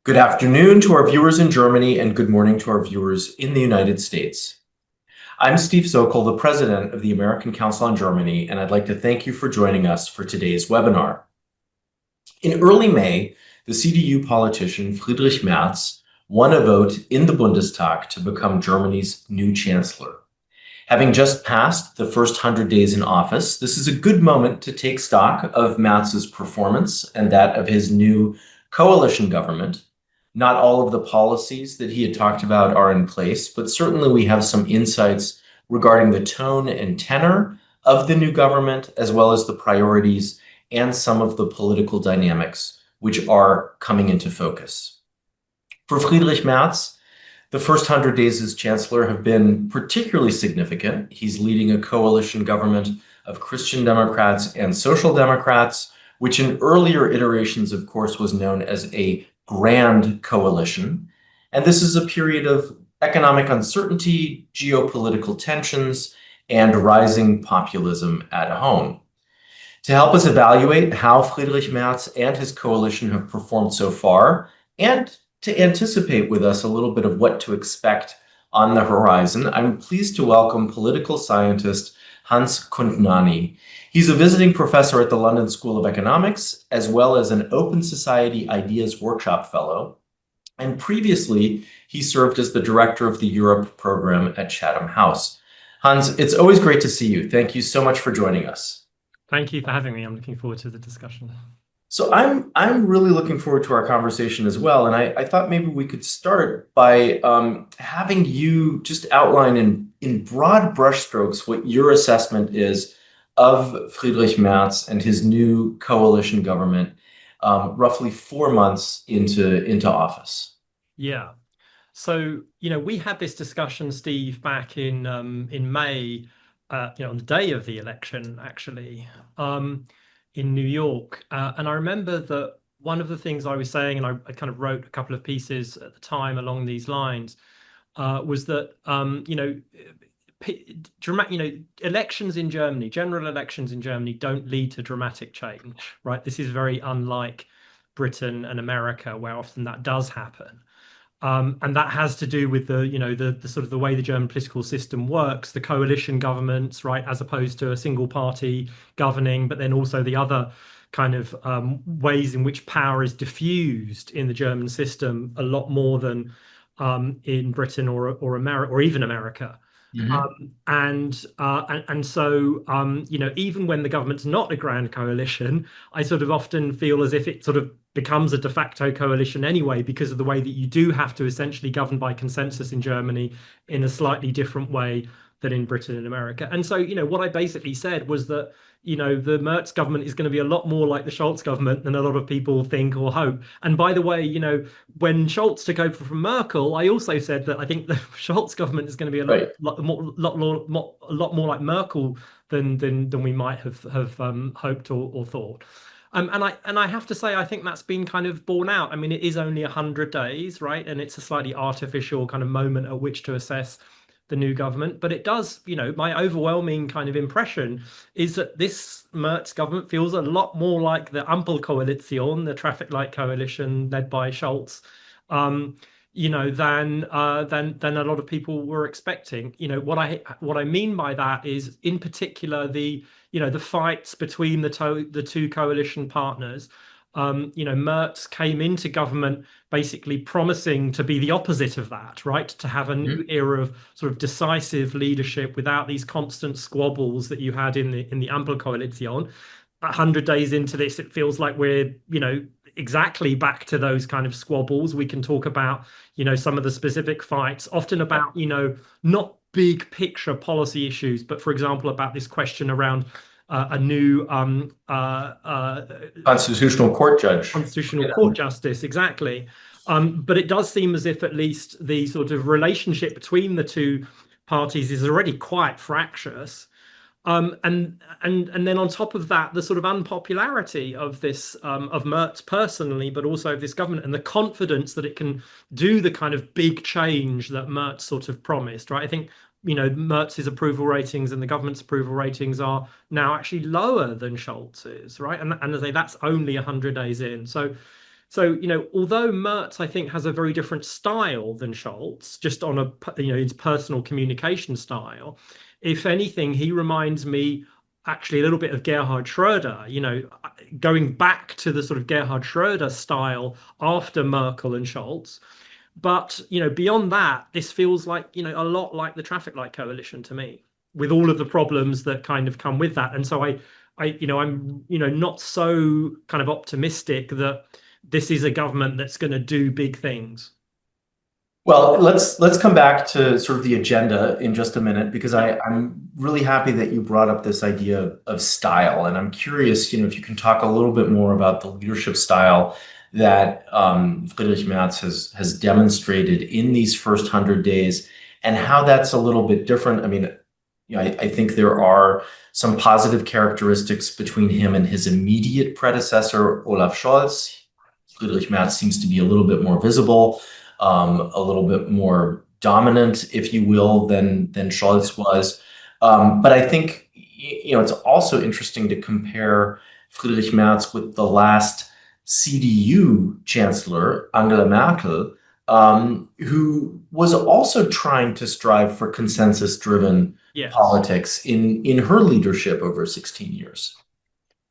Good afternoon to our viewers in Germany and good morning to our viewers in the United States. I'm Steve Sokol, the president of the American Council on Germany, and I'd like to thank you for joining us for today's webinar. In early May, the CDU politician Friedrich Merz won a vote in the Bundestag to become Germany's new chancellor. Having just passed the first 100 days in office, this is a good moment to take stock of Merz's performance and that of his new coalition government. Not all of the policies that he had talked about are in place, but certainly we have some insights regarding the tone and tenor of the new government, as well as the priorities and some of the political dynamics which are coming into focus. For Friedrich Merz, the first 100 days as chancellor have been particularly significant. He's leading a coalition government of Christian Democrats and Social Democrats, which in earlier iterations, of course, was known as a grand coalition. And this is a period of economic uncertainty, geopolitical tensions, and rising populism at home. To help us evaluate how Friedrich Merz and his coalition have performed so far, and to anticipate with us a little bit of what to expect on the horizon, I'm pleased to welcome political scientist Hans Kundnani. He's a visiting professor at the London School of Economics, as well as an Open Society Ideas Workshop Fellow. And previously, he served as the director of the Europe program at Chatham House. Hans, it's always great to see you. Thank you so much for joining us. Thank you for having me. I'm looking forward to the discussion. So I'm really looking forward to our conversation as well. And I thought maybe we could start by having you just outline in broad brushstrokes what your assessment is of Friedrich Merz and his new coalition government roughly 4 months into office. Yeah. So, we had this discussion, Steve, back in May, on the day of the election, actually, in New York. And I remember that one of the things I was saying, and I kind of wrote a couple of pieces at the time along these lines, was that, elections in Germany, general elections in Germany don't lead to dramatic change, right? This is very unlike Britain and America, where often that does happen. And that has to do with the sort of the way the German political system works, the coalition governments, right, as opposed to a single party governing, but then also the other kind of ways in which power is diffused in the German system a lot more than in Britain or America or even America. And so even when the government's not a grand coalition, I sort of often feel as if it sort of becomes a de facto coalition anyway, because of the way that you do have to essentially govern by consensus in Germany in a slightly different way than in Britain and America. And so, what I basically said was that, the Merz government is going to be a lot more like the Scholz government than a lot of people think or hope. And by the way, when Scholz took over from Merkel, I also said that I think the Scholz government is going to be a lot more like Merkel than we might have hoped or thought. And I have to say, I think that's been kind of borne out. I mean, it is only 100 days, right? And it's a slightly artificial kind of moment at which to assess the new government. But it does, my overwhelming kind of impression is that this Merz government feels a lot more like the Ampelkoalition, the traffic light coalition led by Scholz, than a lot of people were expecting. What I mean by that is, in particular, the fights between the two coalition partners. Merz came into government basically promising to be the opposite of that, right? To have a new era of sort of decisive leadership without these constant squabbles that you had in the Ampelkoalition. 100 days into this, it feels like we're, exactly back to those kind of squabbles. We can talk about, some of the specific fights, often about, not big picture policy issues, but for example, about this question around a new Constitutional Court judge. Constitutional Court justice, exactly. But it does seem as if at least the sort of relationship between the two parties is already quite fractious. And then on top of that, the sort of unpopularity of this of Merz personally, but also of this government, and the confidence that it can do the kind of big change that Merz sort of promised, right? I think Merz's approval ratings and the government's approval ratings are now actually lower than Scholz's, right? And as I say, that's only 100 days in. So So, although Merz, I think, has a very different style than Scholz, just on his personal communication style, if anything, he reminds me actually a little bit of Gerhard Schroeder, going back to the sort of Gerhard Schroeder style after Merkel and Scholz. But, beyond that, this feels like, a lot like the traffic light coalition to me, with all of the problems that kind of come with that. And so I'm, not so kind of optimistic that this is a government that's going to do big things. Well, let's come back to sort of the agenda in just a minute because I'm really happy that you brought up this idea of style, and I'm curious, if you can talk a little bit more about the leadership style that Friedrich Merz has demonstrated in these first 100 days, and how that's a little bit different. I mean, I think there are some positive characteristics between him and his immediate predecessor, Olaf Scholz. Friedrich Merz seems to be a little bit more visible, a little bit more dominant, if you will, than Scholz was. But I think it's also interesting to compare Friedrich Merz with the last CDU chancellor, Angela Merkel, who was also trying to strive for consensus-driven Yes. politics in her leadership over 16 years.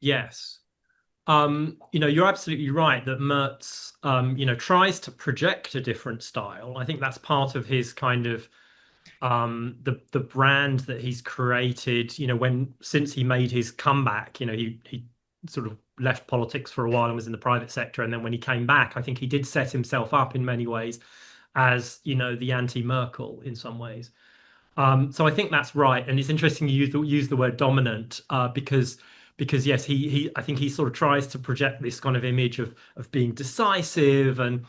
Yes. You're absolutely right that Merz, tries to project a different style. I think that's part of his kind of the brand that he's created. Since he made his comeback, he sort of left politics for a while and was in the private sector, and then when he came back, I think he did set himself up in many ways as the anti-Merkel in some ways. So I think that's right, and it's interesting you use the word dominant because yes, he I think he sort of tries to project this kind of image of being decisive and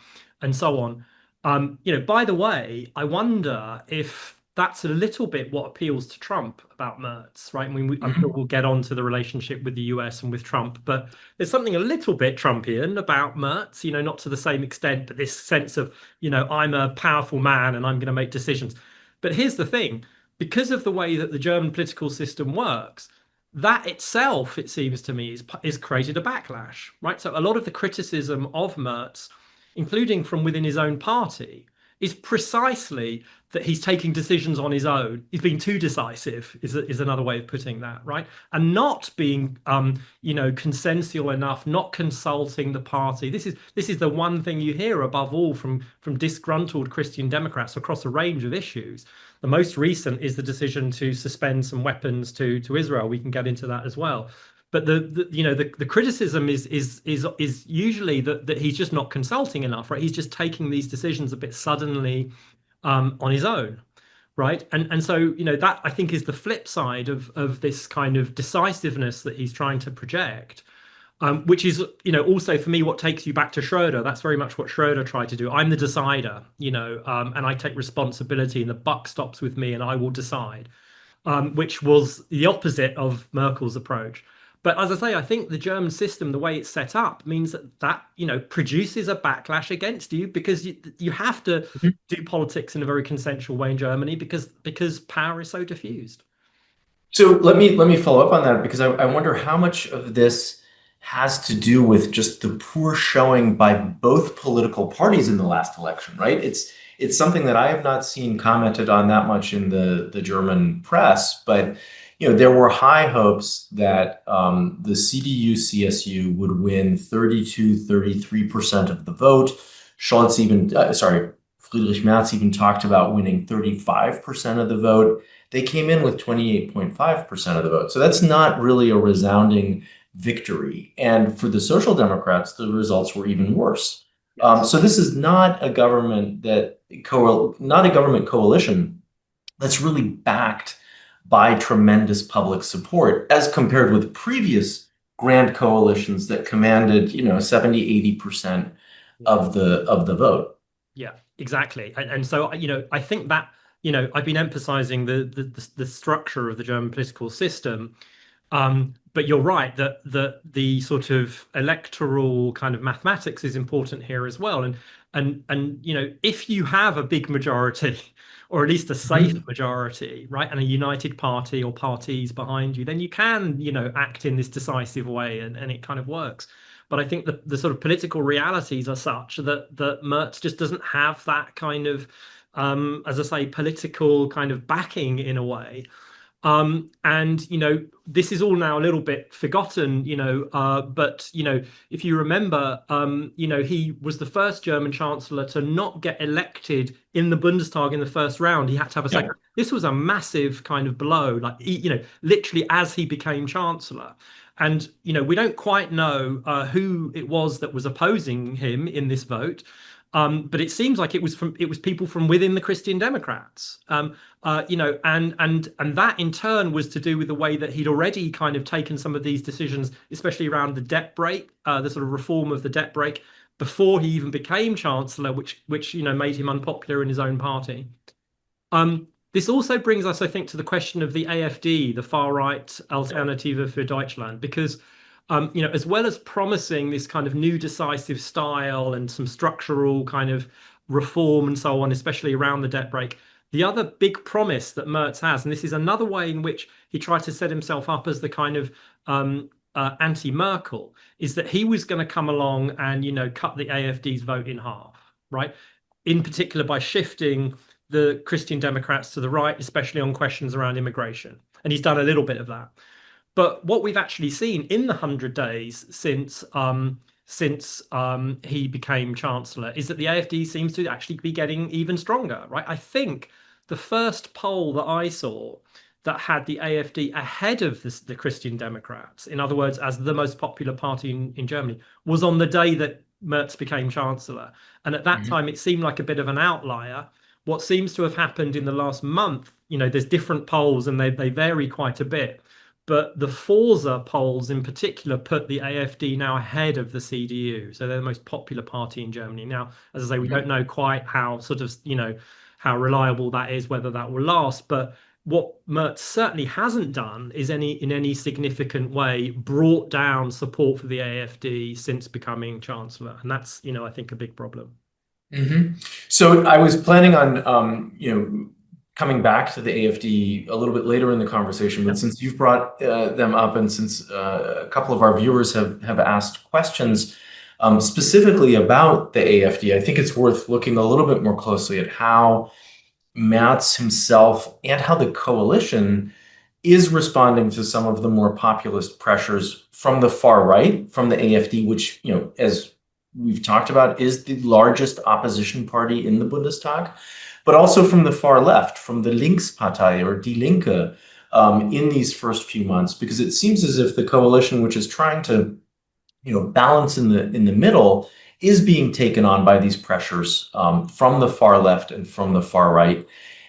so on. By the way, I wonder if that's a little bit what appeals to Trump about Merz, right? I mean, I'm sure we'll get on to the relationship with the US and with Trump, but there's something a little bit Trumpian about Merz, not to the same extent, but this sense of, I'm a powerful man and I'm going to make decisions. But here's the thing, because of the way that the German political system works, that itself, it seems to me, is created a backlash, right? So a lot of the criticism of Merz, including from within his own party, is precisely that he's taking decisions on his own. He's being too decisive, is another way of putting that, right? And not being, consensual enough, not consulting the party. This is the one thing you hear above all from disgruntled Christian Democrats across a range of issues. The most recent is the decision to suspend some weapons to Israel. We can get into that as well. But the criticism is usually that he's just not consulting enough, right? He's just taking these decisions a bit suddenly on his own, right? And so that I think is the flip side of this kind of decisiveness that he's trying to project, which is also for me what takes you back to Schroeder. That's very much what Schroeder tried to do. I'm the decider, and I take responsibility, and the buck stops with me, and I will decide, which was the opposite of Merkel's approach. But as I say, I think the German system, the way it's set up, means that produces a backlash against you because you have to do politics in a very consensual way in Germany because power is so diffused. So let me follow up on that because I wonder how much of this has to do with just the poor showing by both political parties in the last election, right? It's something that I have not seen commented on that much in the German press, but there were high hopes that the CDU CSU would win 32-33% of the vote. Friedrich Merz even talked about winning 35% of the vote. They came in with 28.5% of the vote. So that's not really a resounding victory. And for the Social Democrats, the results were even worse. So this is not a government coalition that's really backed by tremendous public support as compared with previous grand coalitions that commanded 70-80% of the vote. Yeah, exactly. And so I think that I've been emphasizing the structure of the German political system, but you're right that the sort of electoral kind of mathematics is important here as well. And if you have a big majority or at least a safe majority, right, and a united party or parties behind you, then you can act in this decisive way and it kind of works. But I think the sort of political realities are such that Merz just doesn't have that kind of, as I say, political kind of backing in a way. And this is all now a little bit forgotten, but if you remember, he was the first German chancellor to not get elected in the Bundestag in the first round. He had to have a Yeah. second. This was a massive kind of blow, like literally as he became chancellor. And we don't quite know who it was that was opposing him in this vote. But it seems like it was people from within the Christian Democrats. And that in turn was to do with the way that he'd already kind of taken some of these decisions, especially around the debt brake, the sort of reform of the debt brake, before he even became chancellor, which made him unpopular in his own party. This also brings us, I think, to the question of the AfD, the far right Alternative für Deutschland, because as well as promising this kind of new decisive style and some structural kind of reform and so on, especially around the debt brake, the other big promise that Merz has, and this is another way in which he tried to set himself up as the kind of anti-Merkel, is that he was going to come along and cut the AfD's vote in half, right? In particular by shifting the Christian Democrats to the right, especially on questions around immigration. And he's done a little bit of that. But what we've actually seen in the 100 days since he became chancellor is that the AfD seems to actually be getting even stronger, right? I think the first poll that I saw that had the AfD ahead of the Christian Democrats, in other words, as the most popular party in Germany, was on the day that Merz became chancellor. And at that time, it seemed like a bit of an outlier. What seems to have happened in the last month, there's different polls and they vary quite a bit. But the Forza polls in particular put the AfD now ahead of the CDU. So they're the most popular party in Germany. Now, as I say, we don't know quite how how reliable that is, whether that will last. But what Merz certainly hasn't done is in any significant way brought down support for the AfD since becoming chancellor. And that's, I think, a big problem. So I was planning on, coming back to the AfD a little bit later in the conversation, but since you've brought them up and since a couple of our viewers have asked questions specifically about the AfD, I think it's worth looking a little bit more closely at how Merz himself and how the coalition is responding to some of the more populist pressures from the far right, from the AfD, which, as we've talked about, is the largest opposition party in the Bundestag, but also from the far left, from the Linkspartei or Die Linke, in these first few months, because it seems as if the coalition, which is trying to, balance in the middle, is being taken on by these pressures from the far left and from the far right.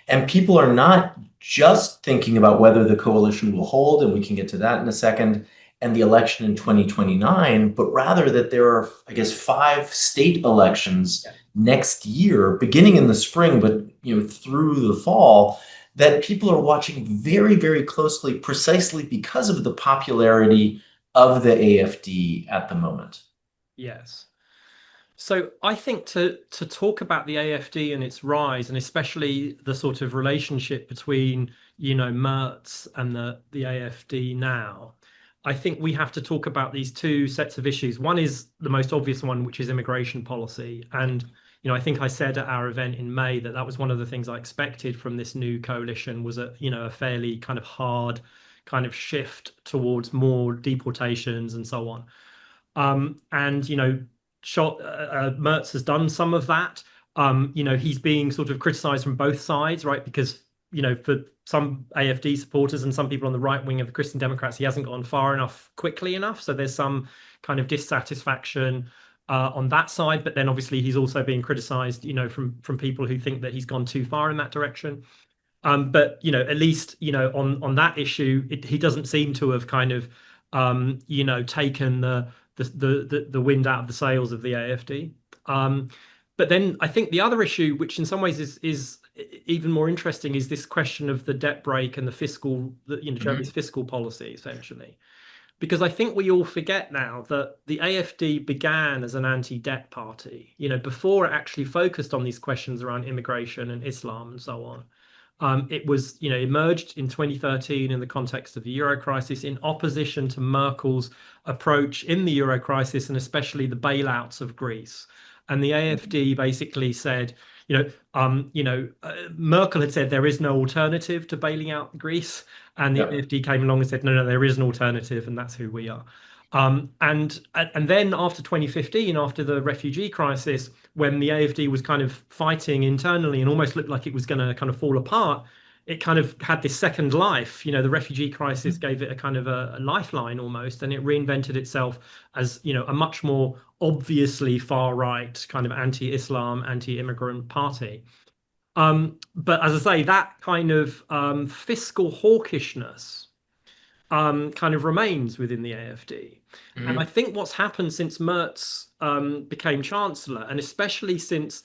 And people are not just thinking about whether the coalition will hold, and we can get to that in a second, and the election in 2029, but rather that there are, I guess, 5 state elections next year, beginning in the spring, but through the fall, that people are watching very, very closely, precisely because of the popularity of the AfD at the moment. Yes. So I think to talk about the AfD and its rise, and especially the sort of relationship between, Merz and the AfD now, I think we have to talk about these two sets of issues. One is the most obvious one, which is immigration policy. And, I think I said at our event in May that was one of the things I expected from this new coalition was a fairly kind of hard kind of shift towards more deportations and so on. And, Merz has done some of that. He's being sort of criticized from both sides, right? Because, for some AfD supporters and some people on the right wing of the Christian Democrats, he hasn't gone far enough, quickly enough. So there's some kind of dissatisfaction on that side. But then obviously he's also being criticized, from people who think that he's gone too far in that direction. But at least on that issue, he doesn't seem to have kind of taken the wind out of the sails of the AfD. But then I think the other issue, which in some ways is even more interesting, is this question of the debt brake and the fiscal, Germany's fiscal policy, essentially. Because I think we all forget now that the AfD began as an anti-debt party, before it actually focused on these questions around immigration and Islam and so on. It was, emerged in 2013 in the context of the Euro crisis in opposition to Merkel's approach in the Euro crisis and especially the bailouts of Greece. And the AfD basically said, Merkel had said there is no alternative to bailing out Greece, and the Yeah. AfD came along and said, no, no, there is an alternative, and that's who we are. And then after 2015, after the refugee crisis, when the AfD was kind of fighting internally and almost looked like it was going to kind of fall apart, it kind of had this second life. The refugee crisis gave it a kind of a lifeline almost, and it reinvented itself as, a much more obviously far right kind of anti-Islam, anti-immigrant party. But as I say, that kind of fiscal hawkishness kind of remains within the AfD. And I Mhm. think what's happened since Merz became Chancellor, and especially since,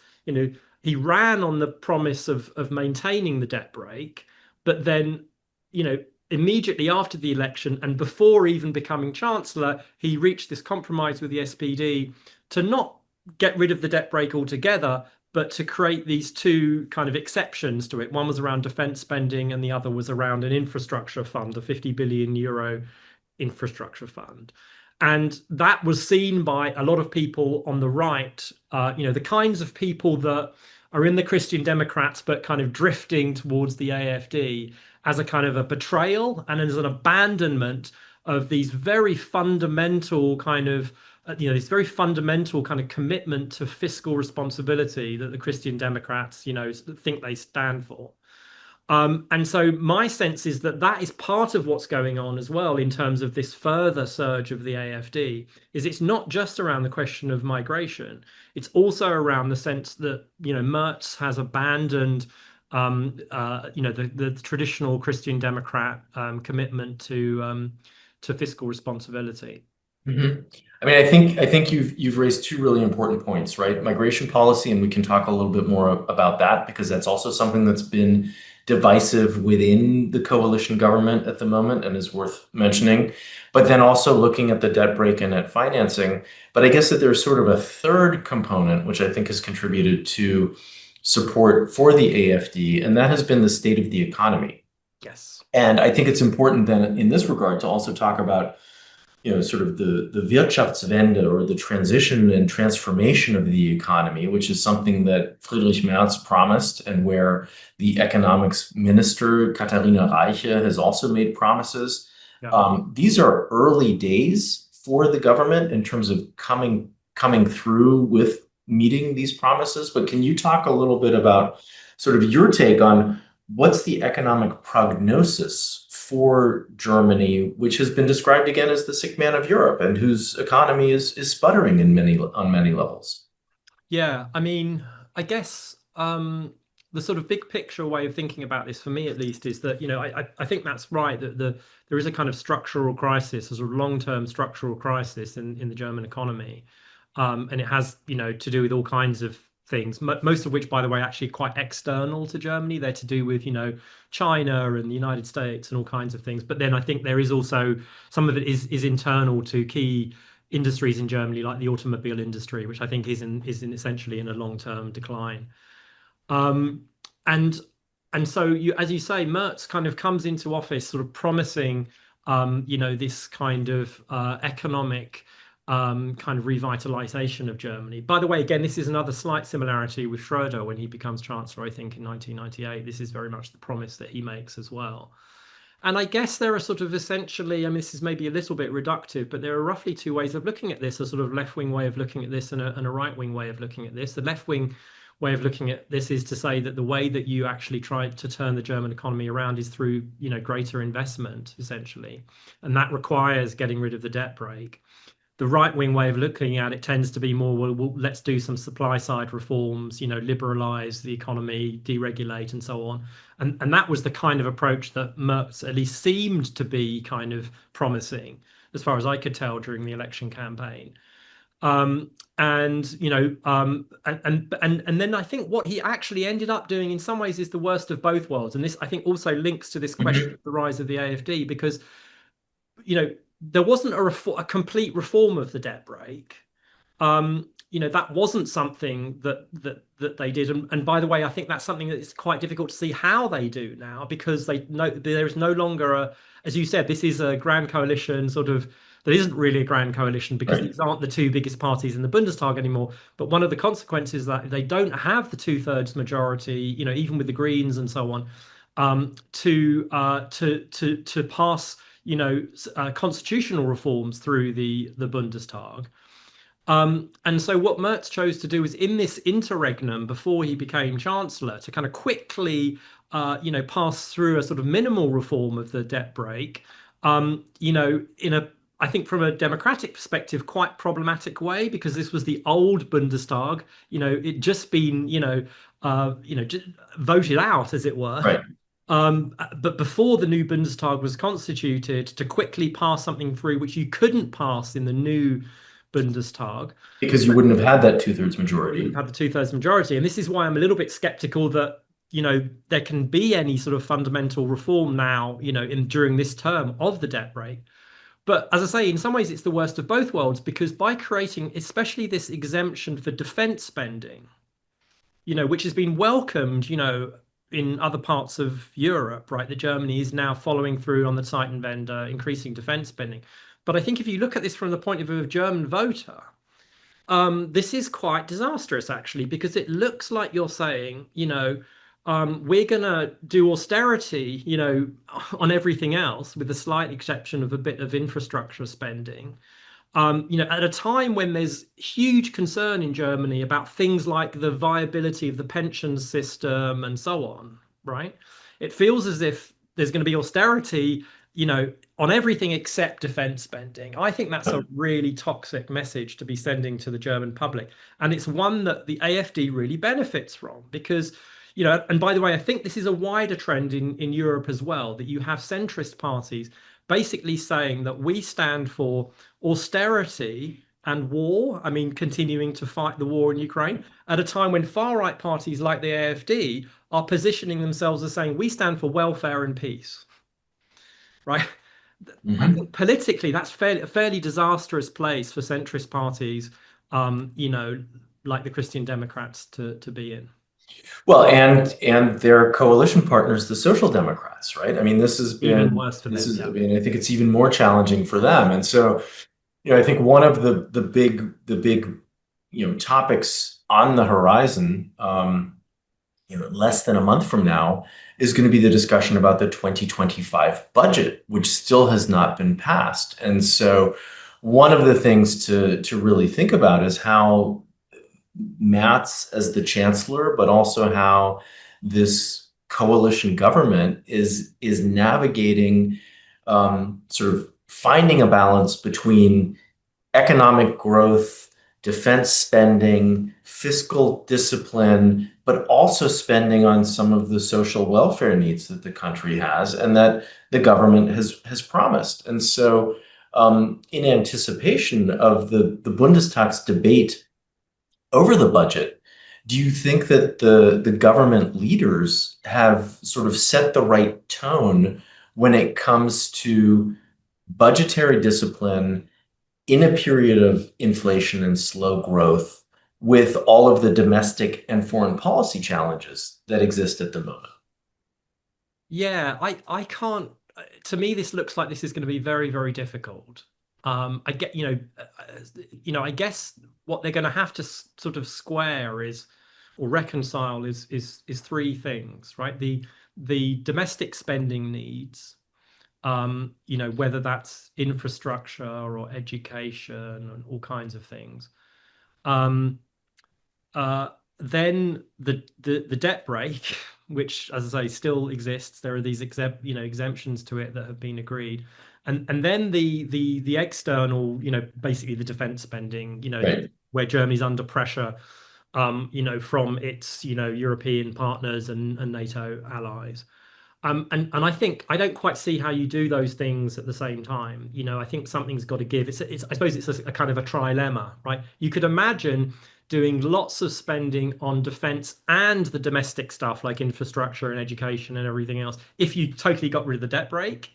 he ran on the promise of maintaining the debt brake, but then, you know, immediately after the election and before even becoming Chancellor, he reached this compromise with the SPD to not get rid of the debt brake altogether, but to create these two kind of exceptions to it. One was around defense spending, and the other was around an infrastructure fund, a 50 billion euro infrastructure fund. And that was seen by a lot of people on the right, the kinds of people that are in the Christian Democrats, but kind of drifting towards the AfD as a kind of a betrayal and as an abandonment of these very fundamental kind of this very fundamental kind of commitment to fiscal responsibility that the Christian Democrats, think they stand for. And so my sense is that that is part of what's going on as well in terms of this further surge of the AfD, is it's not just around the question of migration. It's also around the sense that, Merz has abandoned, the traditional Christian Democrat commitment to fiscal responsibility. Mhm. I mean, I think you've raised two really important points, right? Migration policy, and we can talk a little bit more about that because that's also something that's been divisive within the coalition government at the moment and is worth mentioning. But then also looking at the debt brake and at financing. But I guess that there's sort of a third component, which I think has contributed to support for the AfD, and that has been the state of the economy. Yes. And I think it's important then in this regard to also talk about sort of the Wirtschaftswende or the transition and transformation of the economy, which is something that Friedrich Merz promised and where the economics minister, Katharina Reiche, has also made promises. Yeah. These are early days for the government in terms of coming through with meeting these promises. But can you talk a little bit about sort of your take on what's the economic prognosis for Germany, which has been described again as the sick man of Europe and whose economy is sputtering on many levels? Yeah, I mean, I guess the sort of big picture way of thinking about this, for me at least, is that I think that's right that there is a kind of structural crisis, a sort of long-term structural crisis in the German economy, and it has to do with all kinds of things, most of which, by the way, actually quite external to Germany. They're to do with China and the United States and all kinds of things. But then I think there is also some of it is internal to key industries in Germany, like the automobile industry, which I think is essentially in a long-term decline. Um, and and so as you say, Merz kind of comes into office sort of promising, this kind of economic kind of revitalization of Germany. By the way, again, this is another slight similarity with Schroeder when he becomes chancellor, I think, in 1998. This is very much the promise that he makes as well. And I guess there are sort of essentially, I mean, this is maybe a little bit reductive, but there are roughly two ways of looking at this, a sort of left-wing way of looking at this and a right-wing way of looking at this. The left-wing way of looking at this is to say that the way that you actually try to turn the German economy around is through, greater investment, essentially. And that requires getting rid of the debt brake. The right wing way of looking at it tends to be more, well, let's do some supply side reforms, liberalize the economy, deregulate, and so on. And that was the kind of approach that Merz at least seemed to be kind of promising, as far as I could tell during the election campaign. And then I think what he actually ended up doing in some ways is the worst of both worlds. And this, I think, also links to this question of the rise of the AfD, because there wasn't a complete reform of the debt brake. that wasn't something that they did. And by the way, I think that's something that is quite difficult to see how they do now, because they know there is no longer as you said, this is a grand coalition sort of. That isn't really a grand coalition, because Right. these aren't the two biggest parties in the Bundestag anymore. But one of the consequences that they don't have the two-thirds majority, even with the Greens and so on, to pass, constitutional reforms through the Bundestag. And so what Merz chose to do is, in this interregnum before he became chancellor, to kind of quickly, pass through a sort of minimal reform of the debt brake, in a, I think from a democratic perspective, quite problematic way, because this was the old Bundestag, it just been, voted out, as it were. Right. But before the new Bundestag was constituted, to quickly pass something through which you couldn't pass in the new Bundestag, Because you wouldn't have had that two-thirds wouldn't majority. have the two-thirds majority. And this is why I'm a little bit skeptical that, there can be any sort of fundamental reform now, during this term of the debt rate. But as I say, in some ways, it's the worst of both worlds, because by creating especially this exemption for defense spending, which has been welcomed, in other parts of Europe, right? That Germany is now following through on the Zeitenwende, increasing defense spending. But I think if you look at this from the point of view of a German voter, this is quite disastrous, actually, because it looks like you're saying, we're going to do austerity, on everything else, with the slight exception of a bit of infrastructure spending. At a time when there's huge concern in Germany about things like the viability of the pension system and so on, right? It feels as if there's going to be austerity, on everything except defense spending. I think that's a really toxic message to be sending to the German public. And it's one that the AfD really benefits from, because, and by the way, I think this is a wider trend in Europe as well, that you have centrist parties basically saying that we stand for austerity and war. I mean, continuing to fight the war in Ukraine at a time when far right parties like the AfD are positioning themselves as saying we stand for welfare and peace, right? I Mhm. think politically that's a fairly disastrous place for centrist parties, um, you know, like the Christian Democrats to be in. Well, and their coalition partners, the Social Democrats, right? I mean, Even worse for them, I yeah. mean, I think it's even more challenging for them. And so, I think one of the big, topics on the horizon, less than a month from now, is going to be the discussion about the 2025 budget, which still has not been passed. And so, one of the things to really think about is how Matz as the chancellor, but also how this coalition government is navigating, sort of finding a balance between economic growth, defense spending, fiscal discipline, but also spending on some of the social welfare needs that the country has and that the government has promised. And so, in anticipation of the Bundestag's debate over the budget, do you think that the government leaders have sort of set the right tone when it comes to budgetary discipline in a period of inflation and slow growth, with all of the domestic and foreign policy challenges that exist at the moment? Yeah, I can't. To me, this looks like this is going to be very, very difficult. I get, I guess what they're going to have to sort of square is, or reconcile is three things, right? The domestic spending needs, whether that's infrastructure or education and all kinds of things. Um, uh, then the debt brake, which, as I say, still exists. There are these exemptions to it that have been agreed, and then the external, basically the defense spending, Right. where Germany's under pressure, from its, European partners and NATO allies. And I think I don't quite see how you do those things at the same time. I think something's got to give. It's I suppose it's a kind of a trilemma, right? You could imagine doing lots of spending on defense and the domestic stuff like infrastructure and education and everything else if you totally got rid of the debt brake.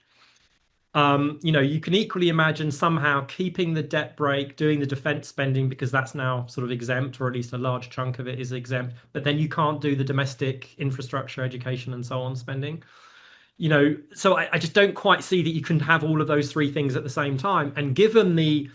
You can equally imagine somehow keeping the debt brake, doing the defense spending because that's now sort of exempt, or at least a large chunk of it is exempt. But then you can't do the domestic infrastructure, education, and so on spending. So I just don't quite see that you can have all of those three things at the same time. And given the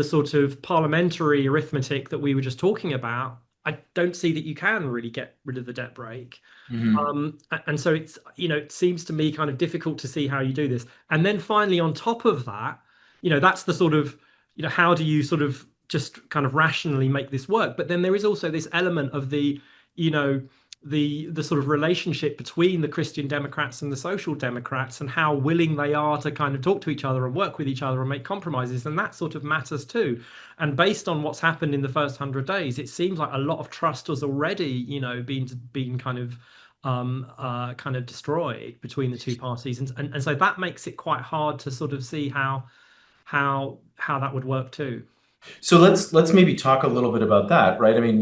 sort of parliamentary arithmetic that we were just talking about, I don't see that you can really get rid of the debt brake. Mhm. And so it seems to me kind of difficult to see how you do this. And then finally, on top of that, that's the sort of, how do you sort of just kind of rationally make this work? But then there is also this element of you know, the sort of relationship between the Christian Democrats and the Social Democrats and how willing they are to kind of talk to each other and work with each other and make compromises. And that sort of matters too. And based on what's happened in the first 100 days, it seems like a lot of trust has already, been kind of destroyed between the two parties, and so that makes it quite hard to sort of see how that would work too. So let's maybe talk a little bit about that, right? I mean,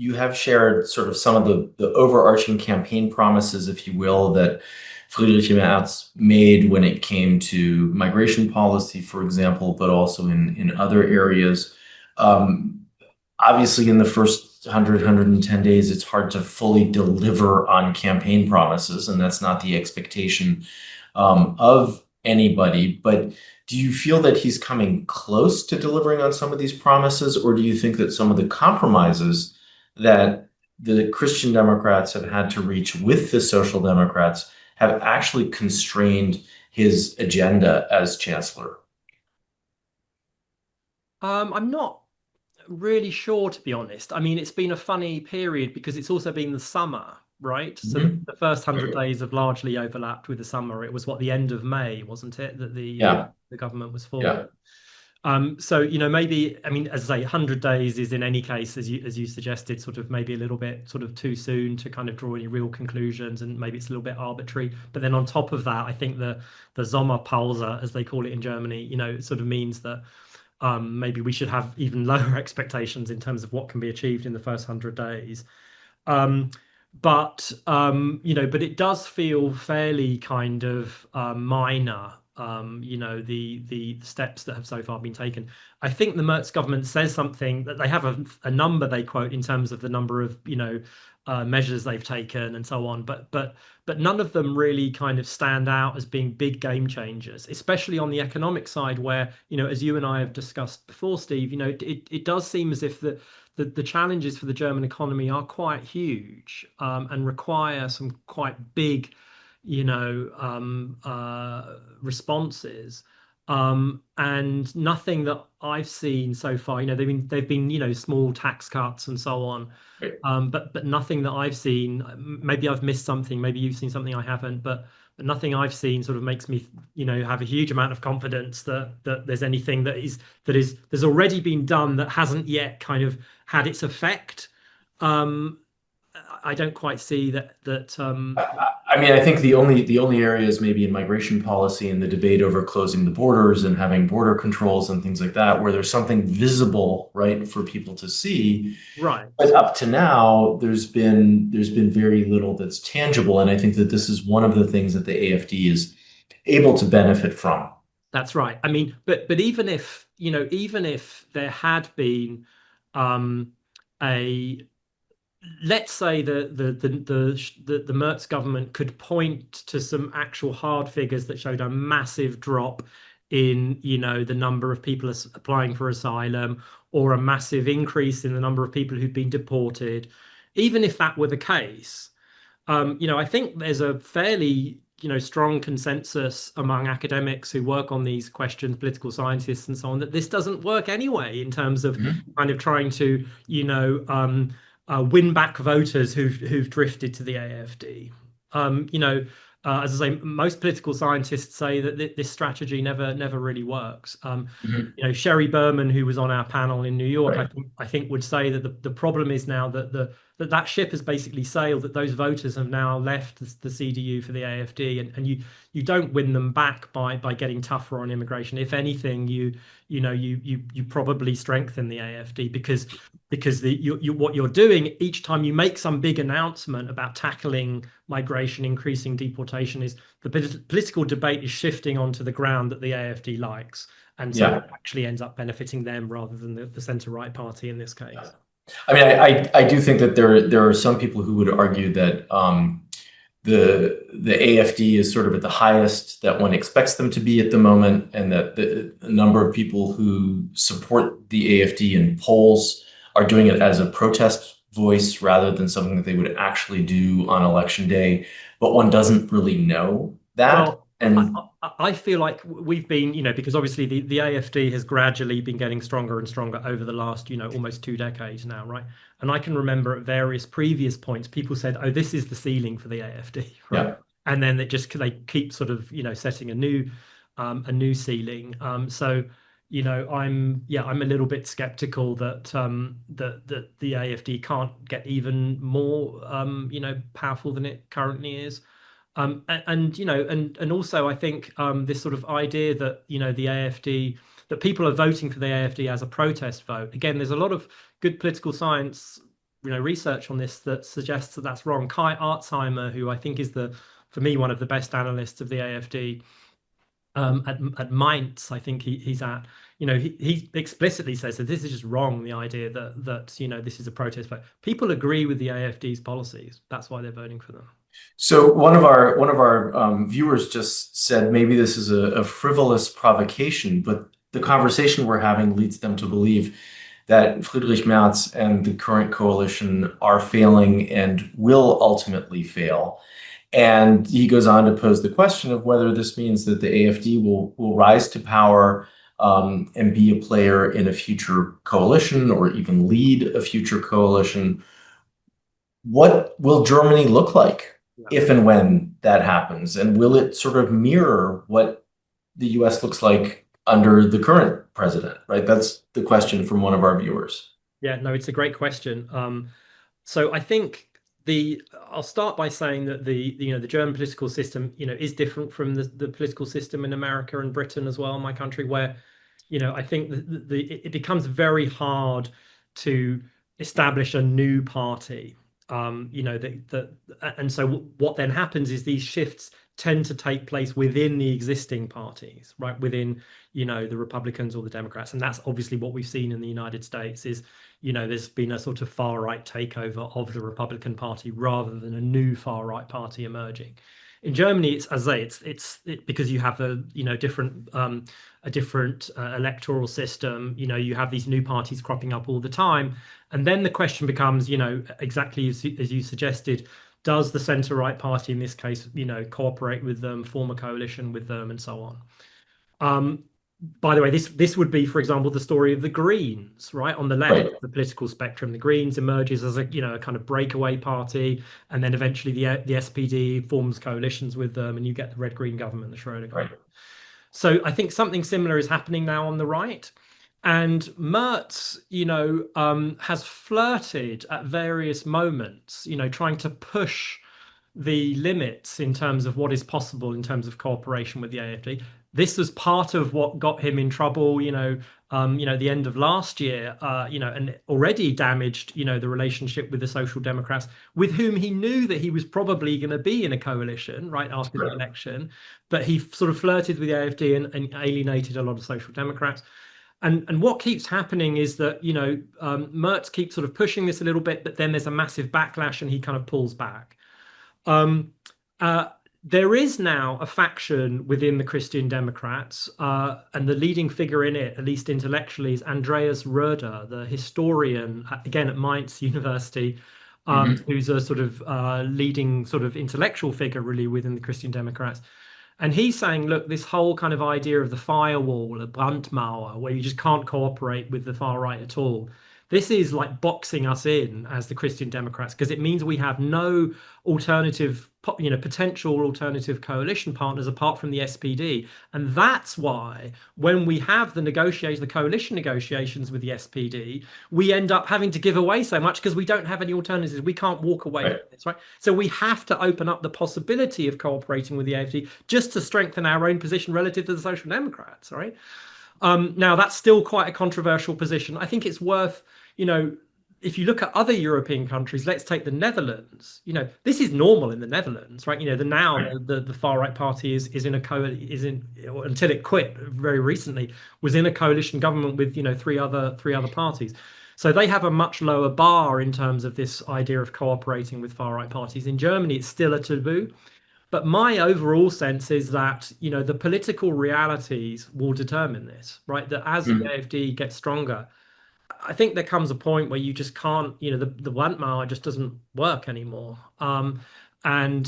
you have shared sort of some of the overarching campaign promises, if you will, that Friedrich Merz made when it came to migration policy, for example, but also in other areas. Um, Obviously, in the first 110 days, it's hard to fully deliver on campaign promises, and that's not the expectation of anybody. But do you feel that he's coming close to delivering on some of these promises, or do you think that some of the compromises that the Christian Democrats have had to reach with the Social Democrats have actually constrained his agenda as chancellor? I'm not really sure, to be honest. I mean, it's been a funny period because it's also been the summer, right? So Mhm. the first 100 days have largely overlapped with the summer. It was what, the end of May, wasn't it, that Yeah, the government was formed? yeah. So maybe, I mean, as I say, 100 days is in any case, as you suggested, sort of maybe a little bit sort of too soon to kind of draw any real conclusions, and maybe it's a little bit arbitrary. But then on top of that, I think the Sommerpause, as they call it in Germany, it sort of means that maybe we should have even lower expectations in terms of what can be achieved in the first 100 days. Um, but it does feel fairly kind of minor. The steps that have so far been taken. I think the Merz government says something that they have a number they quote in terms of the number of measures they've taken and so on, but none of them really kind of stand out as being big game changers, especially on the economic side, where as you and I have discussed before, Steve, it does seem as if the challenges for the German economy are quite huge, and require some quite big, responses. And nothing that I've seen so far, they've been small tax cuts and so on, Right. but nothing that I've seen. Maybe I've missed something. Maybe you've seen something I haven't, but nothing I've seen sort of makes me, have a huge amount of confidence that there's anything there's already been done that hasn't yet kind of had its effect. Um, I don't quite see that. I mean, I think the only areas maybe in migration policy and the debate over closing the borders and having border controls and things like that, where there's something visible, right, for people to see. Right. But up to now, there's been very little that's tangible, and I think that this is one of the things that the AFD is able to benefit from. That's right. I mean, but even if there had been um, a let's say the Merz government could point to some actual hard figures that showed a massive drop in the number of people applying for asylum, or a massive increase in the number of people who've been deported. Even if that were the case, I think there's a fairly, strong consensus among academics who work on these questions, political scientists and so on, that this doesn't work anyway in terms of Mhm. kind of trying to, win back voters who've drifted to the AfD. As I say, most political scientists say that this strategy never really works. Mhm. Sherry Berman, who was on our panel in New York, I Right. think I think would say that the problem is now that that ship has basically sailed, that those voters have now left the CDU for the AfD, and you don't win them back by getting tougher on immigration. If anything, you probably strengthen the AfD, because what you're doing each time you make some big announcement about tackling migration, increasing deportation, is the political debate is shifting onto the ground that the AfD likes. And so it actually ends up benefiting them rather than the centre-right party in this case. I mean, I do think that there are some people who would argue that the AfD is sort of at the highest that one expects them to be at the moment, and that the number of people who support the AfD in polls are doing it as a protest voice rather than something that they would actually do on election day. But one doesn't really know that. Well, I feel like we've been, because obviously the AfD has gradually been getting stronger and stronger over the last, almost 2 decades now, right? And I can remember at various previous points, people said, "Oh, this is the ceiling for the AfD," right? Yeah. And then they keep sort of, setting a new ceiling. So, I'm a little bit skeptical that that the AfD can't get even more, powerful than it currently is. And also I think this sort of idea that the AfD, that people are voting for the AfD as a protest vote. Again, there's a lot of good political science, research on this that suggests that that's wrong. Kai Artzheimer, who I think is for me, one of the best analysts of the AfD, at Mainz, I think he's at. He explicitly says that this is just wrong. The idea that this is a protest vote. People agree with the AfD's policies. That's why they're voting for them. So one of our viewers just said maybe this is a frivolous provocation, but the conversation we're having leads them to believe that Friedrich Merz and the current coalition are failing and will ultimately fail. And he goes on to pose the question of whether this means that the AfD will rise to power and be a player in a future coalition or even lead a future coalition. What will Germany look like if and when that happens? And will it sort of mirror what the US looks like under the current president, right? That's the question from one of our viewers. Yeah, no, it's a great question. So I think I'll start by saying that the German political system, is different from the political system in America and Britain as well, my country, where, I think it becomes very hard to establish a new party. And so what then happens is these shifts tend to take place within the existing parties, right? Within, the Republicans or the Democrats. And that's obviously what we've seen in the United States is, there's been a sort of far right takeover of the Republican Party rather than a new far right party emerging. In Germany, it's, as I say, it's because you have a different electoral system. You have these new parties cropping up all the time, and then the question becomes, exactly as you suggested, does the centre-right party in this case, cooperate with them, form a coalition with them, and so on. By the way, this would be, for example, the story of the Greens, right? On the left of the political spectrum, the Greens emerges as a kind of breakaway party, and then eventually the SPD forms coalitions with them, and you get the red-green government, the Schroeder government. Right. So I think something similar is happening now on the right. And Merz, has flirted at various moments, trying to push the limits in terms of what is possible in terms of cooperation with the AfD. This was part of what got him in trouble, the end of last year, and already damaged, the relationship with the Social Democrats, with whom he knew that he was probably going to be in a coalition right after the election. But he sort of flirted with the AfD and alienated a lot of Social Democrats. And what keeps happening is that, Merz keeps sort of pushing this a little bit, but then there's a massive backlash and he kind of pulls back. There is now a faction within the Christian Democrats, and the leading figure in it, at least intellectually, is Andreas Roeder, the historian, again at Mainz University, who's a sort of leading sort of intellectual figure really within the Christian Democrats. And he's saying, look, this whole kind of idea of the firewall, a Brandmauer, where you just can't cooperate with the far right at all, This is like boxing us in as the Christian Democrats because it means we have no alternative, potential alternative coalition partners apart from the SPD. And that's why when we have the coalition negotiations with the SPD, we end up having to give away so much because we don't have any alternatives. We can't walk away Right. from this, right? So we have to open up the possibility of cooperating with the AfD just to strengthen our own position relative to the Social Democrats, right? Now, that's still quite a controversial position. I think it's worth, if you look at other European countries, let's take the Netherlands. This is normal in the Netherlands, right? The far right party is in a until it quit very recently, was in a coalition government with three other parties. So they have a much lower bar in terms of this idea of cooperating with far right parties. In Germany, it's still a taboo. But my overall sense is that, the political realities will determine this, right? That as the Mhm. AfD gets stronger, I think there comes a point where you just can't, the Landmauer just doesn't work anymore. And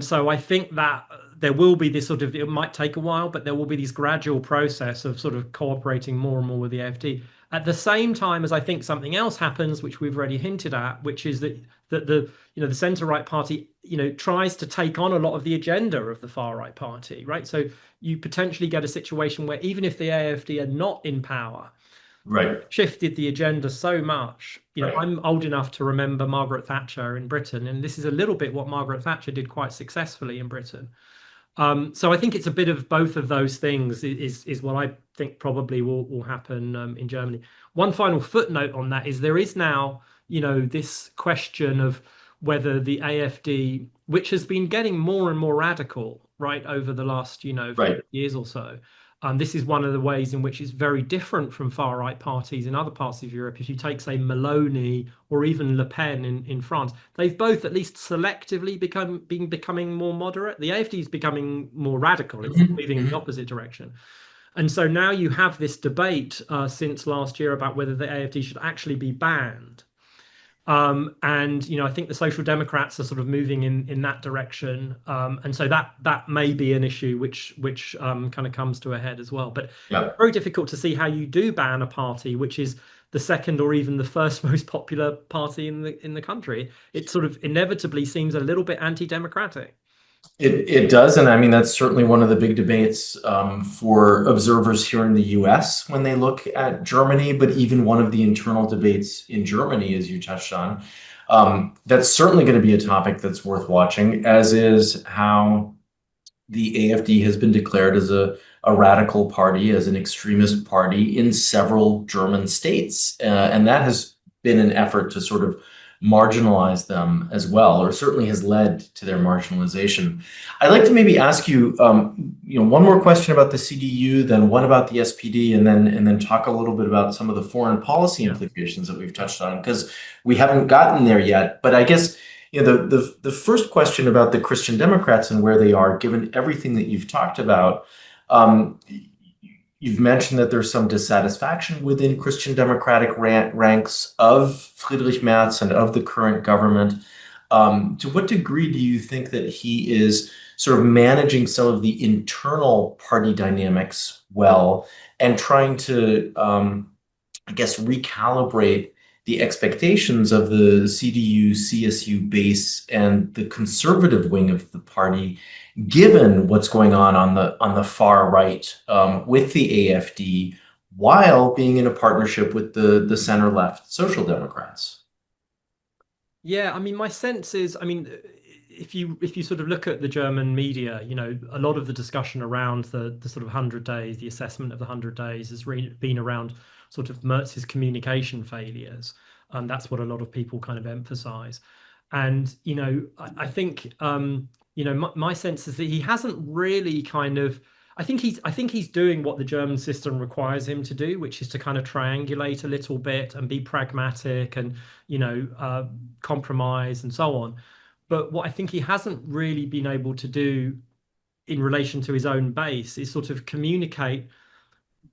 so I think that there will be this it might take a while, but there will be this gradual process of sort of cooperating more and more with the AfD. At the same time as I think something else happens, which we've already hinted at, which is that the centre right party, tries to take on a lot of the agenda of the far right party, right? So you potentially get a situation where even if the AfD are not in power, Right. shifted the agenda so much. Right. I'm old enough to remember Margaret Thatcher in Britain, and this is a little bit what Margaret Thatcher did quite successfully in Britain. So I think it's a bit of both of those things is what I think probably will happen in Germany. One final footnote on that is there is now, this question of whether the AfD, which has been getting more and more radical, right, over the last, few Right. years or so. This is one of the ways in which it's very different from far right parties in other parts of Europe. If you take, say, Meloni or even Le Pen in France, they've both at least selectively been becoming more moderate. The AfD is becoming more radical. It's Mhm. moving in the Mhm. opposite direction. And so now you have this debate since last year about whether the AfD should actually be banned. And I think the Social Democrats are sort of moving in that direction, and so that may be an issue which kind of comes to a head as well. But Yeah. very difficult to see how you do ban a party which is the second or even the first most popular party in the country. It sort of inevitably seems a little bit anti-democratic. It does, and I mean that's certainly one of the big debates for observers here in the U.S. when they look at Germany. But even one of the internal debates in Germany, as you touched on, that's certainly going to be a topic that's worth watching. As is how the AfD has been declared as a radical party, as an extremist party in several German states, and that has been an effort to sort of marginalize them as well, or certainly has led to their marginalization. I'd like to maybe ask you, one more question about the CDU, then one about the SPD, and then talk a little bit about some of the foreign policy Yeah. implications that we've touched on, because we haven't gotten there yet. But I guess the first question about the Christian Democrats and where they are, given everything that you've talked about, um, you've mentioned that there's some dissatisfaction within Christian Democratic ranks of Friedrich Merz and of the current government. To what degree do you think that he is sort of managing some of the internal party dynamics well and trying to, I guess, recalibrate the expectations of the CDU, CSU base and the conservative wing of the party, given what's going on the far right with the AfD, while being in a partnership with the center left Social Democrats? Yeah, I mean, my sense is, I mean, if you sort of look at the German media, a lot of the discussion around the sort of 100 days, the assessment of the 100 days, has been around sort of Merz's communication failures, and that's what a lot of people kind of emphasize. And I think my sense is that he hasn't really kind of. I think he's doing what the German system requires him to do, which is to kind of triangulate a little bit and be pragmatic and compromise and so on. But what I think he hasn't really been able to do in relation to his own base is sort of communicate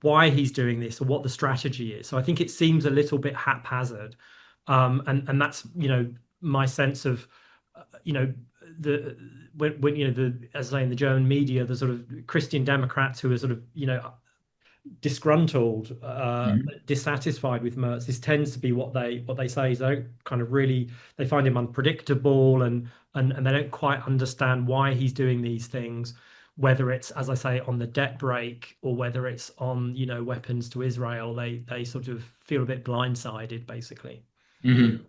why he's doing this or what the strategy is. So I think it seems a little bit haphazard, and that's my sense of the when the as I say in the German media, the sort of Christian Democrats who are sort of disgruntled, Mhm. dissatisfied with Merz, this tends to be what they say is they don't kind of really they find him unpredictable and they don't quite understand why he's doing these things, whether it's, as I say, on the debt break or whether it's on, weapons to Israel. They sort of feel a bit blindsided, basically. Mhm.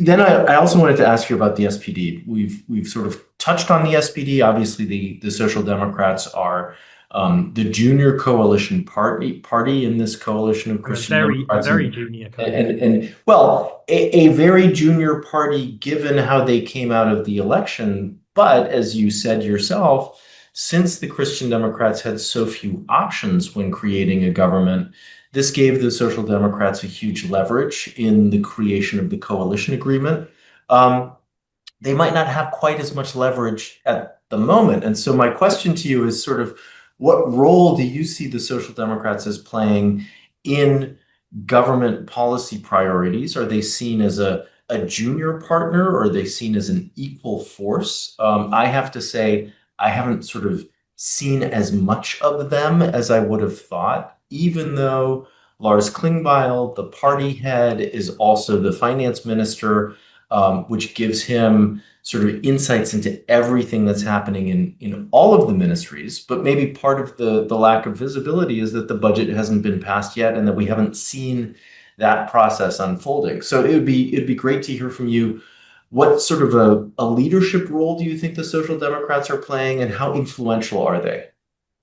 Then I also wanted to ask you about the SPD. We've sort of touched on the SPD. Obviously, the Social Democrats are the junior coalition party in this coalition of And Christian a Democrats, very junior coalition. and well, a very junior party given how they came out of the election. But as you said yourself, since the Christian Democrats had so few options when creating a government, this gave the Social Democrats a huge leverage in the creation of the coalition agreement. Um, they might not have quite as much leverage at the moment. And so my question to you is sort of what role do you see the Social Democrats as playing in government policy priorities? Are they seen as a junior partner or are they seen as an equal force? I have to say, I haven't sort of seen as much of them as I would have thought, even though Lars Klingbeil, the party head, is also the finance minister, which gives him sort of insights into everything that's happening in all of the ministries. But maybe part of the lack of visibility is that the budget hasn't been passed yet and that we haven't seen that process unfolding. So it'd be great to hear from you. What sort of a leadership role do you think the Social Democrats are playing, and how influential are they?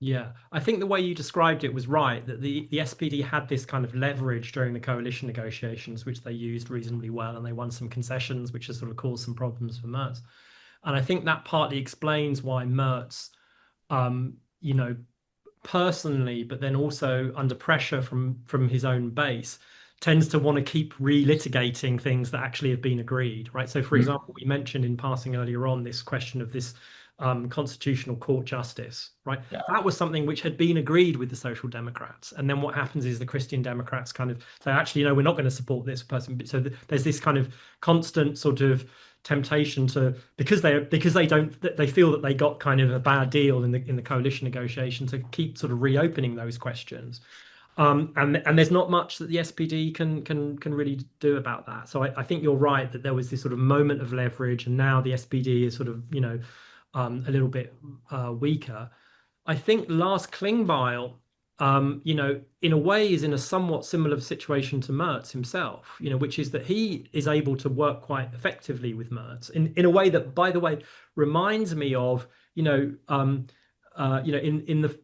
Yeah, I think the way you described it was right, that the SPD had this kind of leverage during the coalition negotiations, which they used reasonably well, and they won some concessions, which has sort of caused some problems for Merz. And I think that partly explains why Merz, um, you know, personally, but then also under pressure from his own base, tends to want to keep relitigating things that actually have been agreed, right? So, for Mhm. example, we mentioned in passing earlier on this question of this constitutional court justice, right? Yeah. That was something which had been agreed with the Social Democrats, and then what happens is the Christian Democrats kind of say, actually, no, we're not going to support this person. So there's this kind of constant sort of temptation to, because they don't, they feel that they got kind of a bad deal in the coalition negotiation, to keep sort of reopening those questions. And there's not much that the SPD can really do about that. So I think you're right that there was this sort of moment of leverage, and now the SPD is sort of, a little bit weaker. I think Lars Klingbeil, in a way, is in a somewhat similar situation to Merz himself, which is that he is able to work quite effectively with Merz in a way that, by the way, reminds me of, in the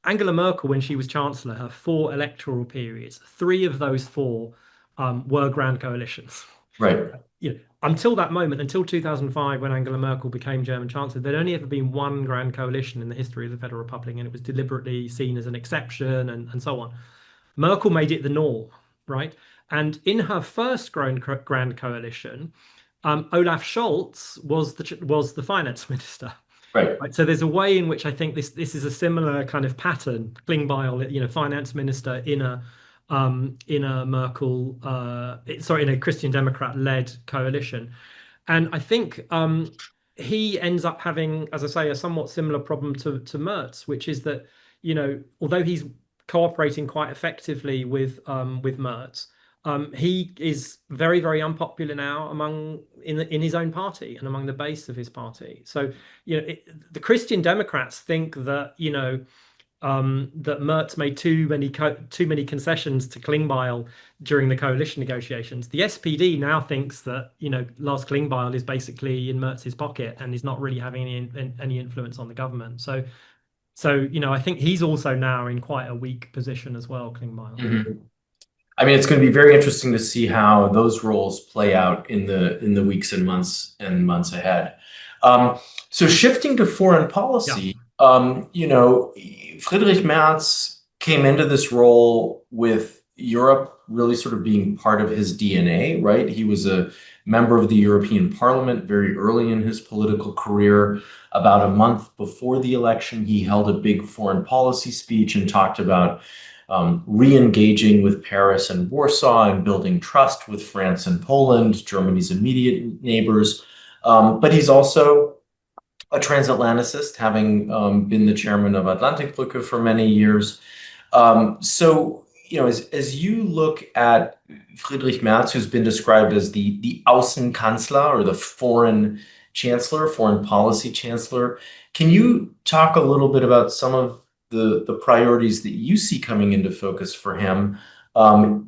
Angela Merkel, when she was Chancellor, her four electoral periods, three of those four were grand coalitions. Right. Until that moment, until 2005, when Angela Merkel became German Chancellor, there'd only ever been one grand coalition in the history of the Federal Republic, and it was deliberately seen as an exception and so on. Merkel made it the norm, right? And in her first grand coalition, Olaf Scholz was the finance minister. Right. Right, so there's a way in which I think this is a similar kind of pattern. Klingbeil, finance minister in a Merkel, sorry, in a Christian Democrat led coalition, and I think he ends up having, as I say, a somewhat similar problem to Merz, which is that, although he's cooperating quite effectively with Merz, he is very, very unpopular now in his own party and among the base of his party. So, the Christian Democrats think that, that Merz made too many concessions to Klingbeil during the coalition negotiations. The SPD now thinks that, Lars Klingbeil is basically in Merz's pocket and is not really having any influence on the government. So I think he's also now in quite a weak position as well, Klingbeil. Mhm. I mean, it's going to be very interesting to see how those roles play out in the weeks and months ahead. Um, so shifting to foreign Yeah. policy, Friedrich Merz came into this role with Europe really sort of being part of his DNA, right? He was a member of the European Parliament very early in his political career. About a month before the election, he held a big foreign policy speech and talked about re-engaging with Paris and Warsaw and building trust with France and Poland, Germany's immediate neighbors. But he's also a transatlanticist, having been the chairman of Atlantikbrücke for many years. As you look at Friedrich Merz, who's been described as the Außenkanzler or the foreign chancellor, foreign policy chancellor, can you talk a little bit about some of the priorities that you see coming into focus for him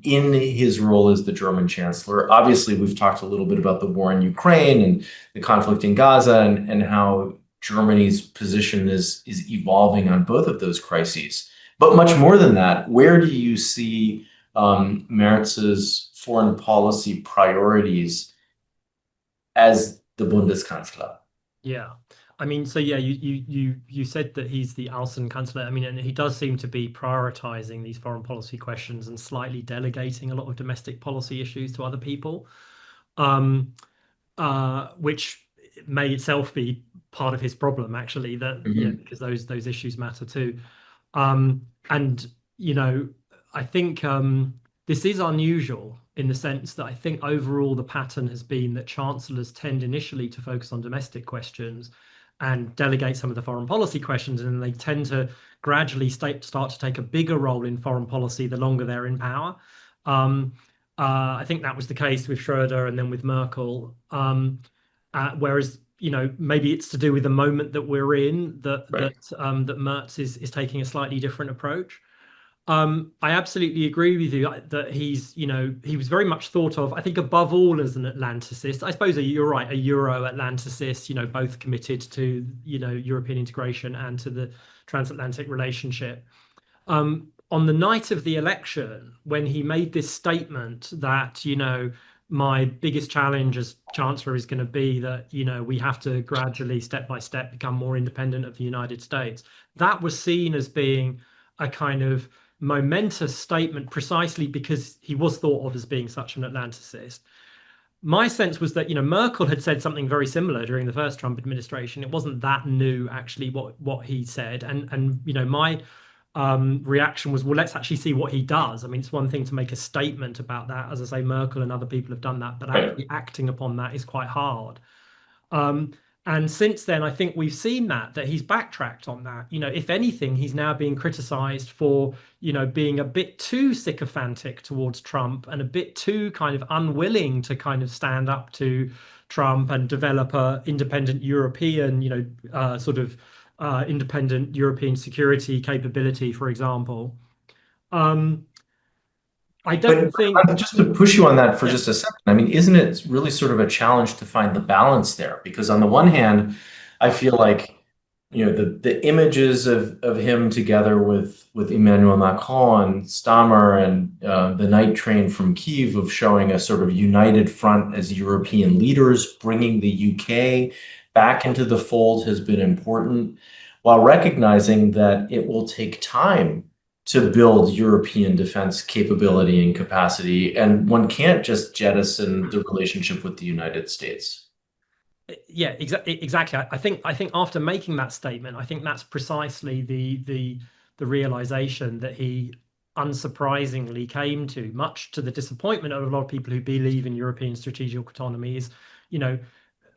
in his role as the German chancellor? Obviously, we've talked a little bit about the war in Ukraine and the conflict in Gaza and how Germany's position is evolving on both of those crises. But much more than that, where do you see Merz's foreign policy priorities as the Bundeskanzler? Yeah. I mean, so yeah, you said that he's the Außenkanzler. I mean, and he does seem to be prioritizing these foreign policy questions and slightly delegating a lot of domestic policy issues to other people, um, which may itself be part of his problem, actually, that Mhm. because those issues matter too. And I think this is unusual in the sense that I think overall the pattern has been that chancellors tend initially to focus on domestic questions and delegate some of the foreign policy questions, and then they tend to gradually start to take a bigger role in foreign policy the longer they're in power. Um, I think that was the case with Schroeder and then with Merkel. Whereas maybe it's to do with the moment that we're in Right. that Merz is taking a slightly different approach. I absolutely agree with you that he was very much thought of, I think, above all as an Atlanticist. I suppose you're right, a Euro-Atlanticist, both committed to, European integration and to the transatlantic relationship. On the night of the election, when he made this statement that, my biggest challenge as Chancellor is going to be that, we have to gradually, step by step, become more independent of the United States. That was seen as being a kind of momentous statement precisely because he was thought of as being such an Atlanticist. My sense was that Merkel had said something very similar during the first Trump administration. It wasn't that new actually what he said, and my reaction was, well, let's actually see what he does. I mean, it's one thing to make a statement about that, as I say, Merkel and other people have done that, but Right. actually acting upon that is quite hard. Um, and since then, I think we've seen that he's backtracked on that. If anything, he's now being criticized for, being a bit too sycophantic towards Trump and a bit too kind of unwilling to kind of stand up to Trump and develop a independent European, independent European security capability, for example. Um, I don't think, Just to push you on that for yeah, just a second, I mean, isn't it really sort of a challenge to find the balance there? Because on the one hand, I feel like, the images of him together with Emmanuel Macron, Stammer, and the night train from Kyiv of showing a sort of united front as European leaders, bringing the UK back into the fold has been important, while recognizing that it will take time to build European defense capability and capacity, and one can't just jettison the relationship with the United States. yeah, exactly. I think after making that statement, I think that's precisely the realization that he unsurprisingly came to, much to the disappointment of a lot of people who believe in European strategic autonomy, is, you know,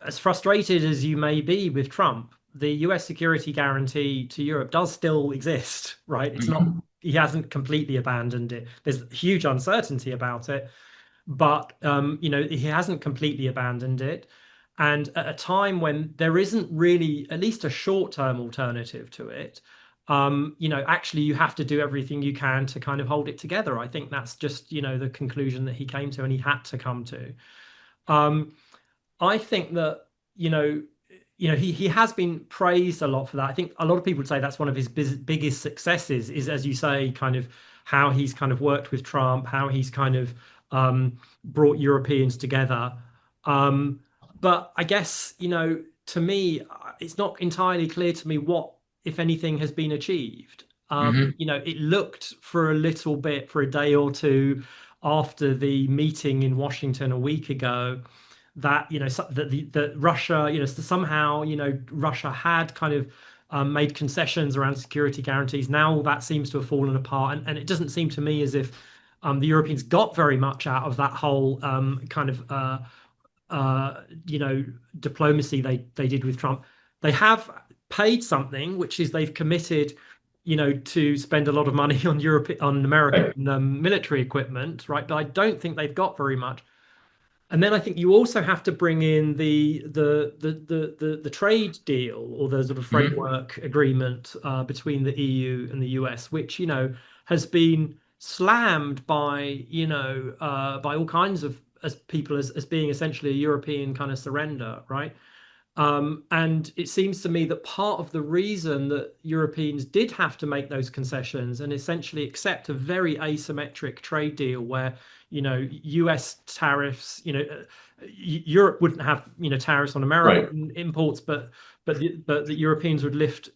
as frustrated as you may be with Trump, the US security guarantee to Europe does still exist, right? It's not, Mhm. he hasn't completely abandoned it. There's huge uncertainty about it, but he hasn't completely abandoned it. And at a time when there isn't really at least a short-term alternative to it, actually you have to do everything you can to kind of hold it together. I think that's just, the conclusion that he came to and he had to come to. Um, I think that you know, he has been praised a lot for that. I think a lot of people would say that's one of his biggest successes. Is, as you say, kind of how he's kind of worked with Trump, how he's kind of brought Europeans together. Um, but I guess to me, it's not entirely clear to me what, if anything, has been achieved. Mhm. It looked for a little bit, for a day or two after the meeting in Washington a week ago, that that Russia, somehow Russia had kind of made concessions around security guarantees. Now all that seems to have fallen apart, and it doesn't seem to me as if the Europeans got very much out of that whole kind of uh, you know diplomacy they did with Trump. They have paid something, which is they've committed to spend a lot of money on American Right. military equipment, right? But I don't think they've got very much. And then I think you also have to bring in the trade deal, or the sort of Mhm. framework agreement between the EU and the US, which has been slammed by all kinds of as people as being essentially a European kind of surrender, right? And it seems to me that part of the reason that Europeans did have to make those concessions and essentially accept a very asymmetric trade deal where, US tariffs, Europe wouldn't have, tariffs on Right. American imports, but the Europeans would lift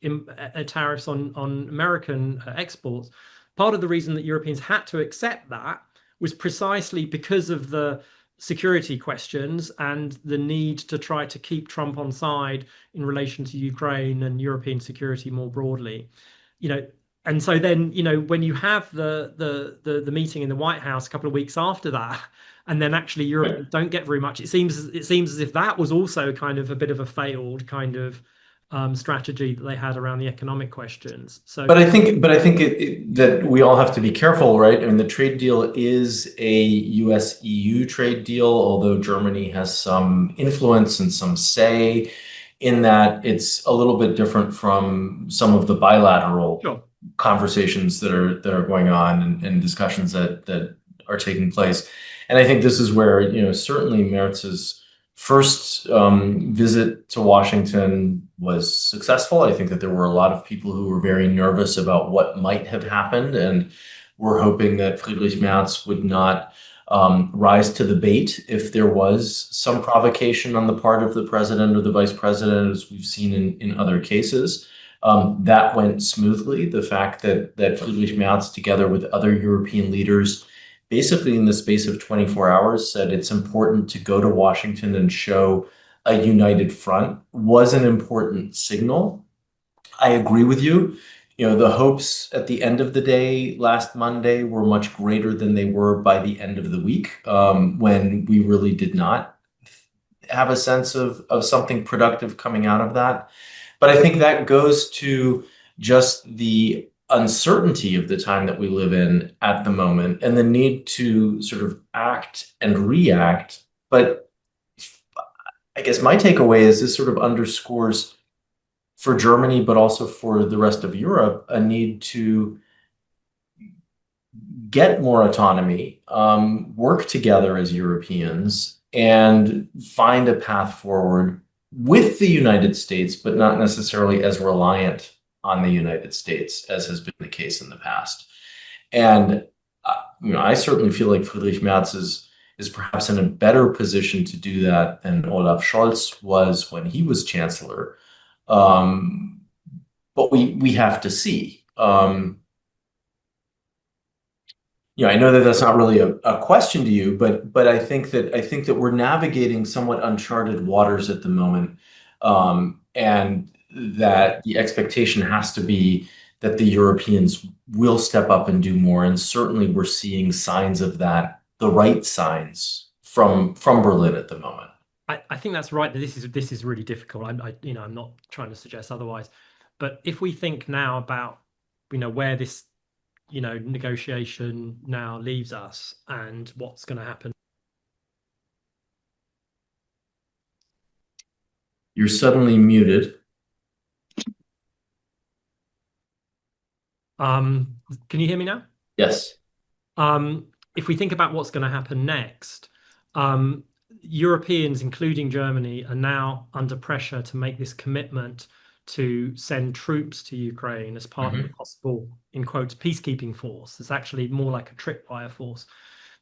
tariffs on American exports. Part of the reason that Europeans had to accept that was precisely because of the security questions and the need to try to keep Trump on side in relation to Ukraine and European security more broadly. You know, and so then, when you have the meeting in the White House a couple of weeks after that, and then actually Right. Europeans don't get very much, it seems as if that was also kind of a bit of a failed kind of strategy that they had around the economic questions. So But I think that we all have to be careful, right? I mean, the trade deal is a US EU trade deal, although Germany has some influence and some say in that. It's a little bit different from some of the bilateral sure. conversations that are going on, and discussions that are taking place. And I think this is where, certainly Merz's first visit to Washington was successful. I think that there were a lot of people who were very nervous about what might have happened, and were hoping that Friedrich Merz would not rise to the bait if there was some provocation on the part of the president or the vice president, as we've seen in other cases. That went smoothly. The fact that Friedrich Merz, together with other European leaders, basically in the space of 24 hours, said it's important to go to Washington and show a united front, was an important signal. I agree with you. The hopes at the end of the day last Monday were much greater than they were by the end of the week, when we really did not have a sense of something productive coming out of that. But I think that goes to just the uncertainty of the time that we live in at the moment, and the need to sort of act and react. But I guess my takeaway is this sort of underscores, for Germany, but also for the rest of Europe, a need to get more autonomy, work together as Europeans, and find a path forward with the United States, but not necessarily as reliant on the United States as has been the case in the past. And I certainly feel like Friedrich Merz is perhaps in a better position to do that than Olaf Scholz was when he was chancellor. Um, but we have to see. I know that that's not really a question to you, but I think that we're navigating somewhat uncharted waters at the moment, and that the expectation has to be that the Europeans will step up and do more. And certainly, we're seeing signs of that, the right signs from Berlin at the moment. I think that's right. This is really difficult. I'm not trying to suggest otherwise, but if we think now about where this negotiation now leaves us and what's going to happen. You're suddenly muted. Can you hear me now? Yes. If we think about what's going to happen next, Europeans, including Germany, are now under pressure to make this commitment to send troops to Ukraine as part of a Mhm. possible, in quotes, peacekeeping force. It's actually more like a tripwire force.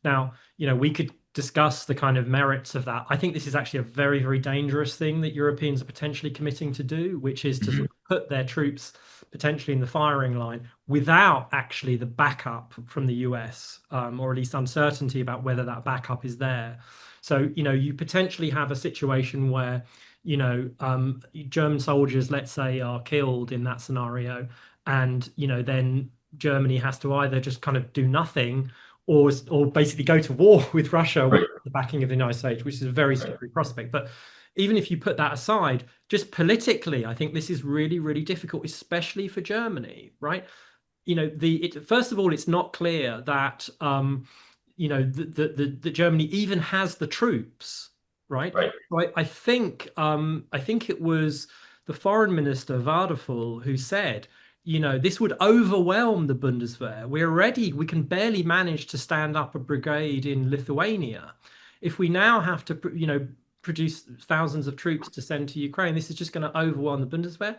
Now, we could discuss the kind of merits of that. I think this is actually a very, very dangerous thing that Europeans are potentially committing to do, which is to Mhm. sort of put their troops potentially in the firing line without actually the backup from the US, or at least uncertainty about whether that backup is there. So, you potentially have a situation where, German soldiers, let's say, are killed in that scenario, and then Germany has to either just kind of do nothing, or basically go to war with Russia with Right. the backing of the United States, which is a very Right. scary prospect. But even if you put that aside, just politically, I think this is really, really difficult, especially for Germany, right? First of all, it's not clear that the Germany even has the troops, right? Right. Right. I think it was the foreign minister Vadeful who said, this would overwhelm the Bundeswehr. We can barely manage to stand up a brigade in Lithuania. If we now have to, produce thousands of troops to send to Ukraine, this is just going to overwhelm the Bundeswehr.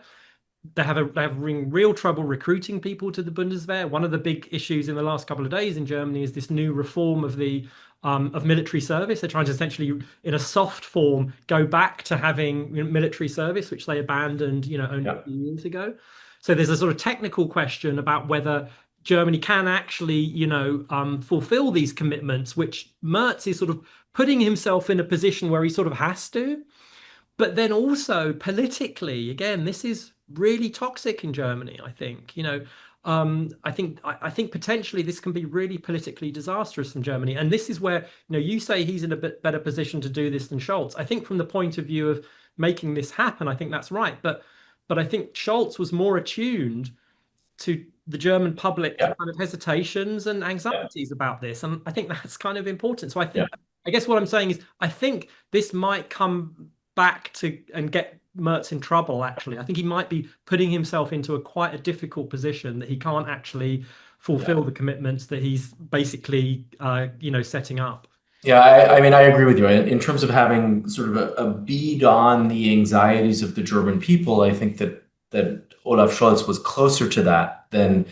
They're having real trouble recruiting people to the Bundeswehr. One of the big issues in the last couple of days in Germany is this new reform of the of military service. They're trying to essentially, in a soft form, go back to having military service, which they abandoned, only a few years ago. So there's a sort of technical question about whether Germany can actually, fulfill these commitments, which Merz is sort of putting himself in a position where he sort of has to. But then also politically, again, this is really toxic in Germany, I think. I think potentially this can be really politically disastrous in Germany. And this is where, you say he's in a bit better position to do this than Scholz. I think from the point of view of making this happen, I think that's right. But I think Scholz was more attuned to the German public Yeah. kind of hesitations and Yeah. anxieties about this. And I think that's kind of important. So Yeah. I guess what I'm saying is, I think this might come back to and get Merz in trouble, actually. I think he might be putting himself into quite a difficult position that he can't actually fulfill the commitments that he's basically, setting up. Yeah, I mean, I agree with you. In terms of having sort of a bead on the anxieties of the German people, I think that Olaf Scholz was closer to that than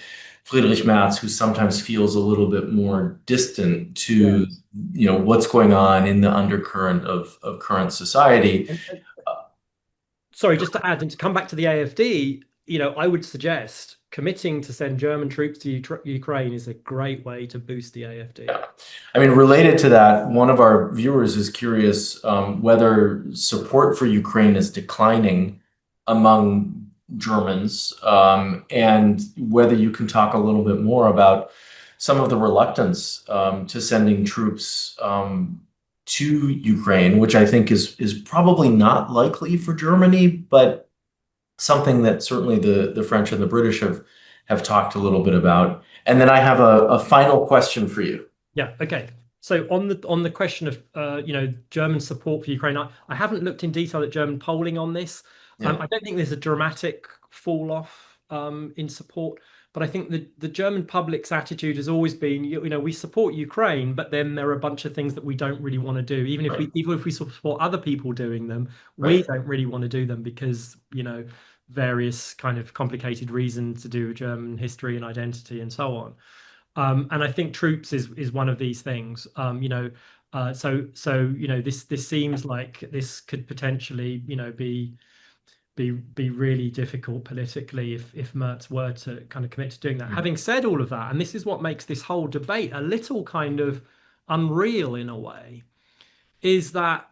Friedrich Merz, who sometimes feels a little bit more distant to, what's going on in the undercurrent of current society. Sorry, just to add and to come back to the AfD, I would suggest committing to send German troops to Ukraine is a great way to boost the AfD. Yeah. I mean, related to that, one of our viewers is curious whether support for Ukraine is declining among Germans, and whether you can talk a little bit more about some of the reluctance to sending troops to Ukraine, which I think is probably not likely for Germany, but something that certainly the French and the British have talked a little bit about. And then I have a final question for you. Yeah. Okay. So on the question of German support for Ukraine, I haven't looked in detail at German polling on this. Yeah. I don't think there's a dramatic fall off in support, but I think the German public's attitude has always been, we support Ukraine, but then there are a bunch of things that we don't really want to do. Even if we support other people doing them, we don't really want to do them because, various kind of complicated reasons to do with German history and identity and so on. And I think troops is one of these things. This seems like this could potentially, be really difficult politically if Merz were to kind of commit to doing that. Mm-hmm. Having said all of that, and this is what makes this whole debate a little kind of unreal in a way, is that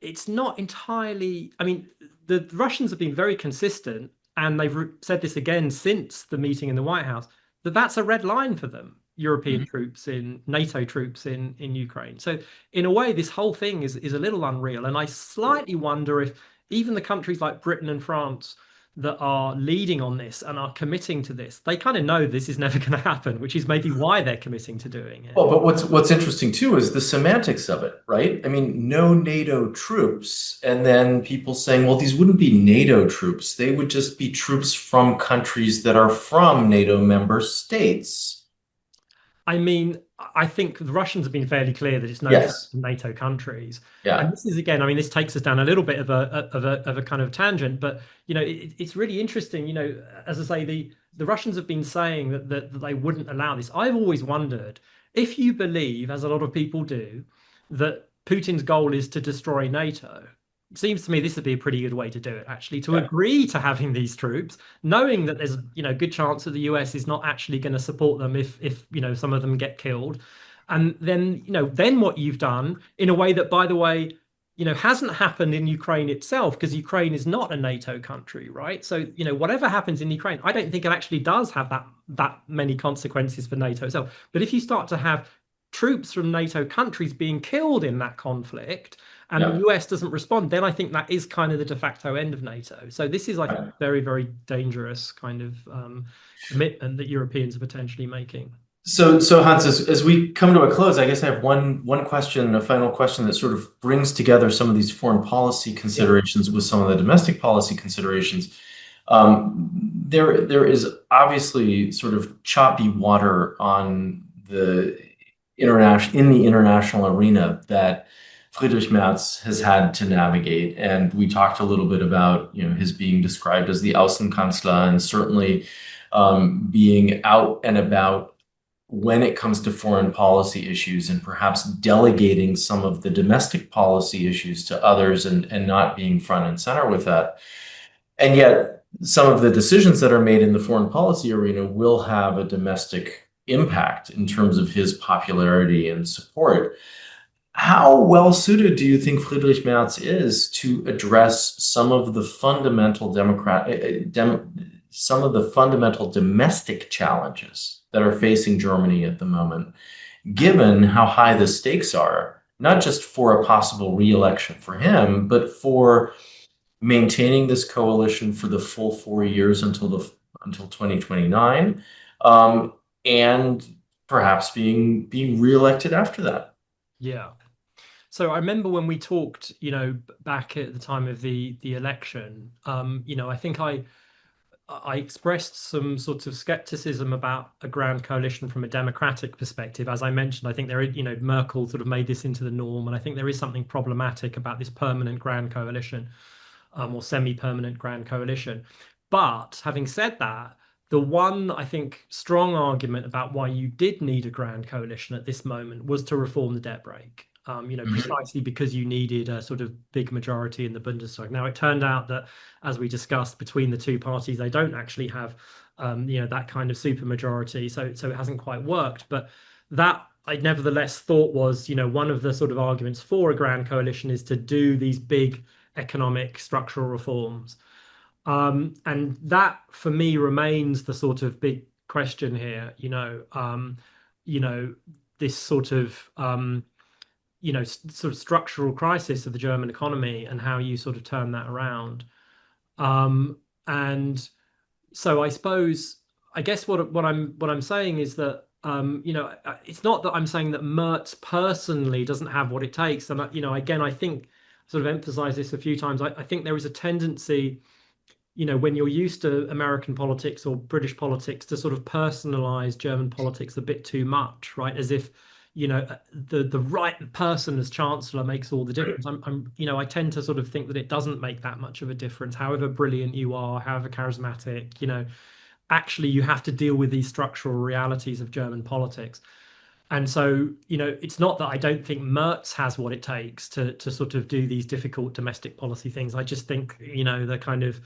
it's not entirely, I mean, the Russians have been very consistent, and they've said this again since the meeting in the White House, that's a red line for them, European troops NATO troops in Ukraine. So in a way, this whole thing is a little unreal. And I slightly wonder if even the countries like Britain and France that are leading on this and are committing to this, they kind of know this is never going to happen, which is maybe why they're committing to doing it. Well, but what's interesting too is the semantics of it, right? I mean, no NATO troops, and then people saying, well, these wouldn't be NATO troops. They would just be troops from countries that are from NATO member states. I mean, I think the Russians have been fairly clear that it's NATO countries. Yeah. And this is, again, I mean, this takes us down a little bit of a kind of tangent, but it's really interesting. As I say, the Russians have been saying that they wouldn't allow this. I've always wondered if you believe, as a lot of people do, that Putin's goal is to destroy NATO. It seems to me this would be a pretty good way to do it, actually, to agree to having these troops, knowing that there's a good chance that the US is not actually going to support them if some of them get killed. And then then what you've done in a way that, by the way, hasn't happened in Ukraine itself, because Ukraine is not a NATO country, right? So whatever happens in Ukraine, I don't think it actually does have that many consequences for NATO itself. But if you start to have troops from NATO countries being killed in that conflict, and the Yeah. US doesn't respond, then I think that is kind of the de facto end of NATO. So this is, I think, Right. very, very dangerous kind of commitment that Europeans are potentially making. So Hans, as we come to a close, I guess I have one question, a final question that sort of brings together some of these foreign policy Yeah. considerations with some of the domestic policy considerations. There is obviously sort of choppy water on the international arena that Friedrich Merz has had to navigate, and we talked a little bit about his being described as the Außenkanzler, and certainly being out and about when it comes to foreign policy issues and perhaps delegating some of the domestic policy issues to others and not being front and center with that. And yet, some of the decisions that are made in the foreign policy arena will have a domestic impact in terms of his popularity and support. How well suited do you think Friedrich Merz is to address some of the some of the fundamental domestic challenges that are facing Germany at the moment, given how high the stakes are, not just for a possible re-election for him, but for maintaining this coalition for the full 4 years until 2029, and perhaps being re-elected after that? Yeah. So I remember when we talked, back at the time of the election, I think I expressed some sort of skepticism about a grand coalition from a democratic perspective. As I mentioned, I think Merkel sort of made this into the norm, and I think there is something problematic about this permanent grand coalition, or semi-permanent grand coalition. But having said that, the one, I think, strong argument about why you did need a grand coalition at this moment was to reform the debt brake. Precisely because you needed a sort of big majority in the Bundestag. Now, it turned out that, as we discussed, between the two parties, they don't actually have, that kind of super majority. So it hasn't quite worked. But that I nevertheless thought was, one of the sort of arguments for a grand coalition is to do these big economic structural reforms. And that, for me, remains the sort of big question here. This sort of sort of structural crisis of the German economy and how you sort of turn that around. And so I guess what I'm saying is that it's not that I'm saying that Merz personally doesn't have what it takes. And again, I think sort of emphasize this a few times. I think there is a tendency, when you're used to American politics or British politics, to sort of personalize German politics a bit too much, right? As if the right person as chancellor makes all the difference. I tend to sort of think that it doesn't make that much of a difference. However brilliant you are, however charismatic, actually you have to deal with these structural realities of German politics. And so, it's not that I don't think Merz has what it takes to sort of do these difficult domestic policy things. I just think, the kind of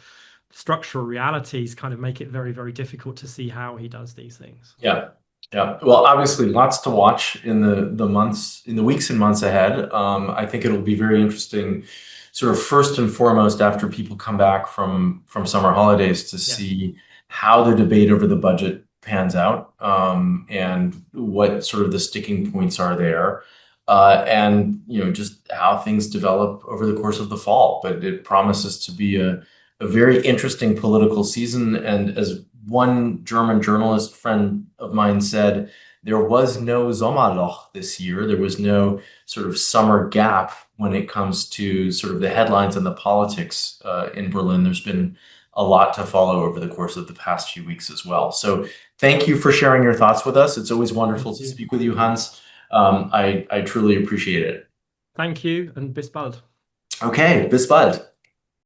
structural realities kind of make it very, very difficult to see how he does these things. Yeah. Yeah. Well, obviously, lots to watch in the weeks and months ahead. I think it'll be very interesting, sort of first and foremost, after people come back from summer holidays, to see how the debate over the budget pans out, and what sort of the sticking points are there, and just how things develop over the course of the fall. But it promises to be a very interesting political season, and as one German journalist friend of mine said, there was no Sommerloch this year. There was no sort of summer gap when it comes to sort of the headlines and the politics in Berlin. There's been a lot to follow over the course of the past few weeks as well. So thank you for sharing your thoughts with us. It's always wonderful to speak with you, Hans. I truly appreciate it. Thank you, and bis bald. Okay, bis bald.